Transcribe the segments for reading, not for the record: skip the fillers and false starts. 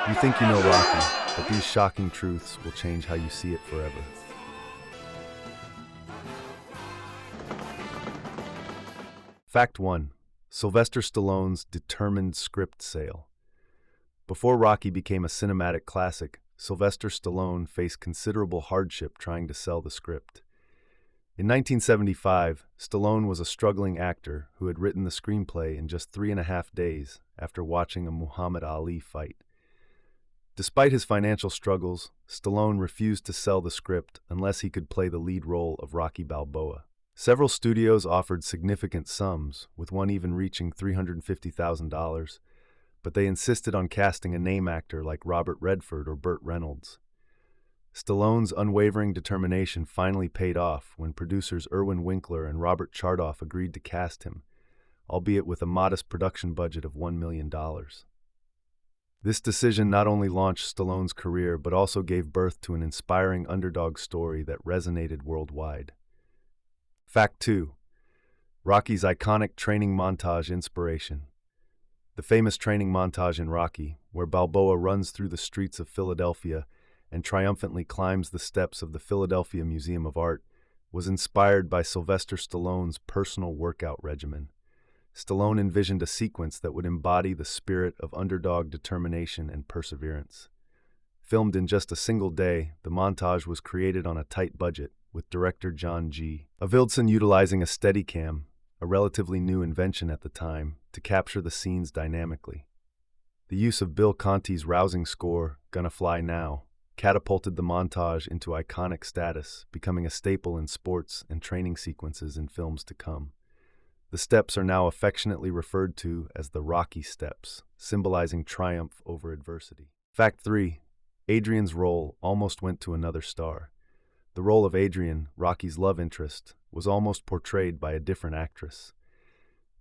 You think you know Rocky, but these shocking truths will change how you see it forever. Fact 1. Sylvester Stallone's determined script sale. Before Rocky became a cinematic classic, Sylvester Stallone faced considerable hardship trying to sell the script. In 1975, Stallone was a struggling actor who had written the screenplay in just 3.5 days after watching a Muhammad Ali fight. Despite his financial struggles, Stallone refused to sell the script unless he could play the lead role of Rocky Balboa. Several studios offered significant sums, with one even reaching $350,000, but they insisted on casting a name actor like Robert Redford or Burt Reynolds. Stallone's unwavering determination finally paid off when producers Irwin Winkler and Robert Chardoff agreed to cast him, albeit with a modest production budget of $1 million. This decision not only launched Stallone's career but also gave birth to an inspiring underdog story that resonated worldwide. Fact 2. Rocky's iconic training montage inspiration. The famous training montage in Rocky, where Balboa runs through the streets of Philadelphia and triumphantly climbs the steps of the Philadelphia Museum of Art, was inspired by Sylvester Stallone's personal workout regimen. Stallone envisioned a sequence that would embody the spirit of underdog determination and perseverance. Filmed in just a single day, the montage was created on a tight budget, with director John G. Avildsen utilizing a Steadicam, a relatively new invention at the time, to capture the scenes dynamically. The use of Bill Conti's rousing score, Gonna Fly Now, catapulted the montage into iconic status, becoming a staple in sports and training sequences in films to come. The steps are now affectionately referred to as the Rocky Steps, symbolizing triumph over adversity. Fact 3. Adrian's role almost went to another star. The role of Adrian, Rocky's love interest, was almost portrayed by a different actress.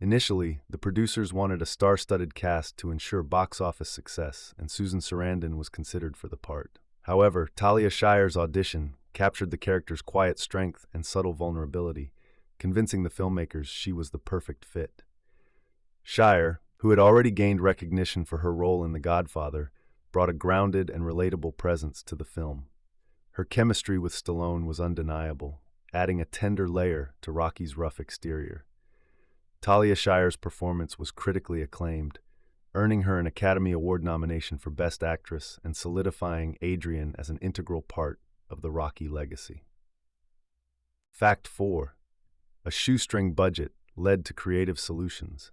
Initially, the producers wanted a star-studded cast to ensure box office success, and Susan Sarandon was considered for the part. However, Talia Shire's audition captured the character's quiet strength and subtle vulnerability, convincing the filmmakers she was the perfect fit. Shire, who had already gained recognition for her role in The Godfather, brought a grounded and relatable presence to the film. Her chemistry with Stallone was undeniable, adding a tender layer to Rocky's rough exterior. Talia Shire's performance was critically acclaimed, earning her an Academy Award nomination for Best Actress and solidifying Adrian as an integral part of the Rocky legacy. Fact 4. A shoestring budget led to creative solutions.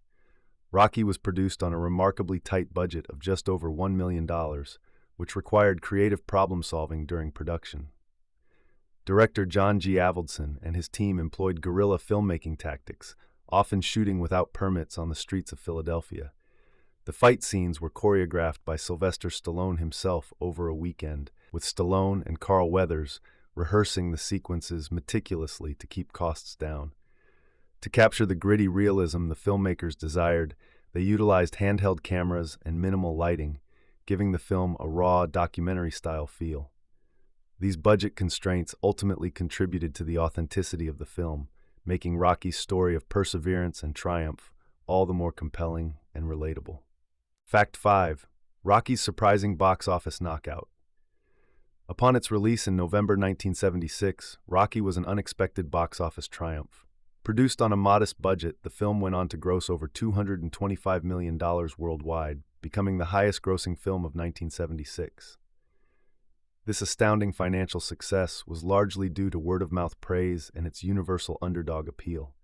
Rocky was produced on a remarkably tight budget of just over $1 million, which required creative problem-solving during production. Director John G. Avildsen and his team employed guerrilla filmmaking tactics, often shooting without permits on the streets of Philadelphia. The fight scenes were choreographed by Sylvester Stallone himself over a weekend, with Stallone and Carl Weathers rehearsing the sequences meticulously to keep costs down. To capture the gritty realism the filmmakers desired, they utilized handheld cameras and minimal lighting, giving the film a raw, documentary-style feel. These budget constraints ultimately contributed to the authenticity of the film, making Rocky's story of perseverance and triumph all the more compelling and relatable. Fact 5. Rocky's surprising box office knockout. Upon its release in November 1976, Rocky was an unexpected box office triumph. Produced on a modest budget, the film went on to gross over $225 million worldwide, becoming the highest-grossing film of 1976. This astounding financial success was largely due to word-of-mouth praise and its universal underdog appeal.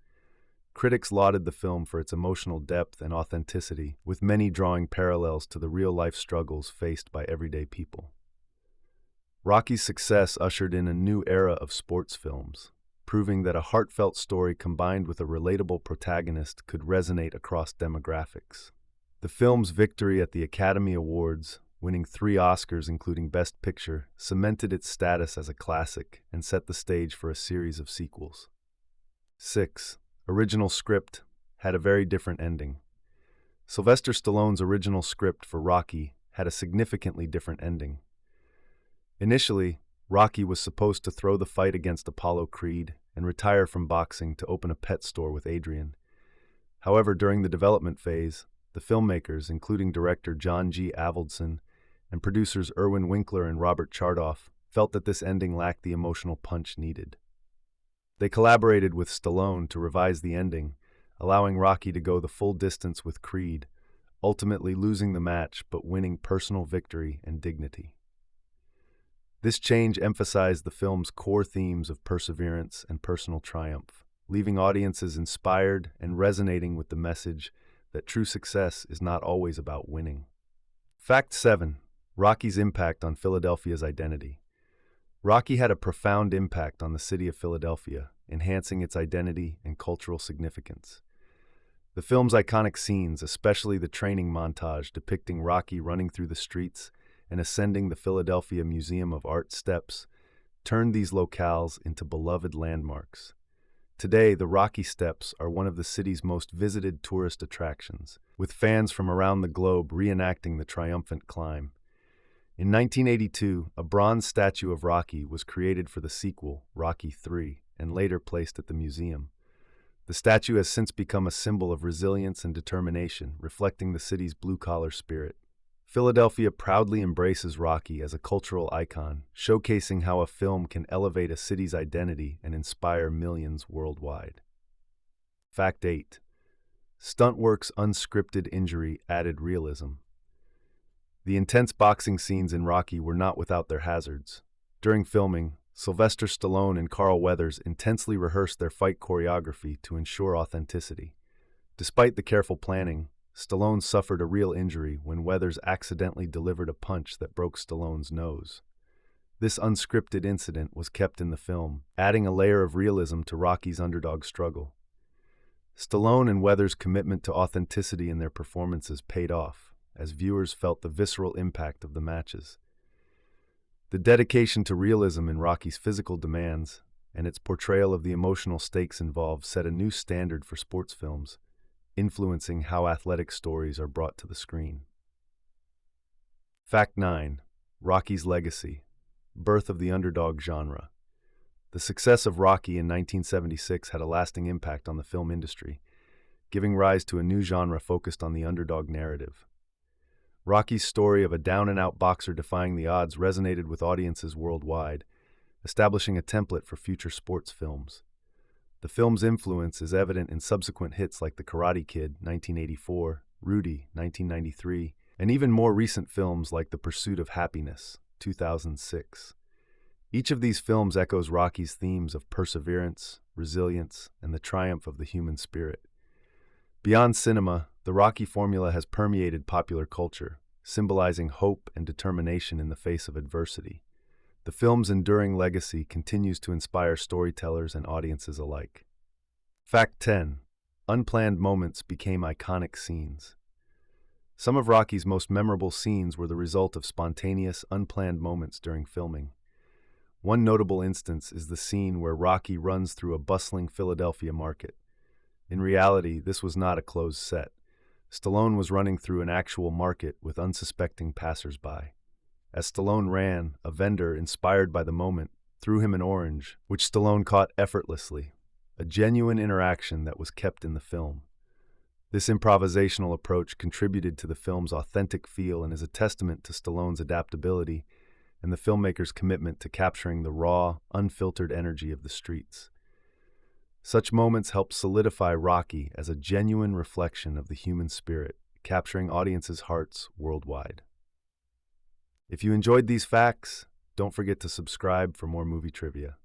Critics lauded the film for its emotional depth and authenticity, with many drawing parallels to the real-life struggles faced by everyday people. Rocky's success ushered in a new era of sports films, proving that a heartfelt story combined with a relatable protagonist could resonate across demographics. The film's victory at the Academy Awards, winning 3 Oscars including Best Picture, cemented its status as a classic and set the stage for a series of sequels. 6. Original script had a very different ending. Sylvester Stallone's original script for Rocky had a significantly different ending. Initially, Rocky was supposed to throw the fight against Apollo Creed and retire from boxing to open a pet store with Adrian. However, during the development phase, the filmmakers, including director John G. Avildsen and producers Irwin Winkler and Robert Chardoff felt that this ending lacked the emotional punch needed. They collaborated with Stallone to revise the ending, allowing Rocky to go the full distance with Creed, ultimately losing the match but winning personal victory and dignity. This change emphasized the film's core themes of perseverance and personal triumph, leaving audiences inspired and resonating with the message that true success is not always about winning. Fact 7. Rocky's impact on Philadelphia's identity. Rocky had a profound impact on the city of Philadelphia, enhancing its identity and cultural significance. The film's iconic scenes, especially the training montage depicting Rocky running through the streets and ascending the Philadelphia Museum of Art steps, turned these locales into beloved landmarks. Today, the Rocky Steps are one of the city's most visited tourist attractions, with fans from around the globe reenacting the triumphant climb. In 1982, a bronze statue of Rocky was created for the sequel, Rocky III, and later placed at the museum. The statue has since become a symbol of resilience and determination, reflecting the city's blue-collar spirit. Philadelphia proudly embraces Rocky as a cultural icon, showcasing how a film can elevate a city's identity and inspire millions worldwide. Fact 8. Stuntwork's unscripted injury added realism. The intense boxing scenes in Rocky were not without their hazards. During filming, Sylvester Stallone and Carl Weathers intensely rehearsed their fight choreography to ensure authenticity. Despite the careful planning, Stallone suffered a real injury when Weathers accidentally delivered a punch that broke Stallone's nose. This unscripted incident was kept in the film, adding a layer of realism to Rocky's underdog struggle. Stallone and Weathers' commitment to authenticity in their performances paid off, as viewers felt the visceral impact of the matches. The dedication to realism in Rocky's physical demands and its portrayal of the emotional stakes involved set a new standard for sports films, influencing how athletic stories are brought to the screen. Fact 9. Rocky's legacy. Birth of the underdog genre. The success of Rocky in 1976 had a lasting impact on the film industry, giving rise to a new genre focused on the underdog narrative. Rocky's story of a down-and-out boxer defying the odds resonated with audiences worldwide, establishing a template for future sports films. The film's influence is evident in subsequent hits like The Karate Kid, 1984, Rudy, 1993, and even more recent films like The Pursuit of Happiness, 2006. Each of these films echoes Rocky's themes of perseverance, resilience, and the triumph of the human spirit. Beyond cinema, the Rocky formula has permeated popular culture, symbolizing hope and determination in the face of adversity. The film's enduring legacy continues to inspire storytellers and audiences alike. Fact 10. Unplanned moments became iconic scenes. Some of Rocky's most memorable scenes were the result of spontaneous, unplanned moments during filming. One notable instance is the scene where Rocky runs through a bustling Philadelphia market. In reality, this was not a closed set. Stallone was running through an actual market with unsuspecting passers-by. As Stallone ran, a vendor, inspired by the moment, threw him an orange, which Stallone caught effortlessly, a genuine interaction that was kept in the film. This improvisational approach contributed to the film's authentic feel and is a testament to Stallone's adaptability and the filmmaker's commitment to capturing the raw, unfiltered energy of the streets. Such moments help solidify Rocky as a genuine reflection of the human spirit, capturing audiences' hearts worldwide. If you enjoyed these facts, don't forget to subscribe for more movie trivia.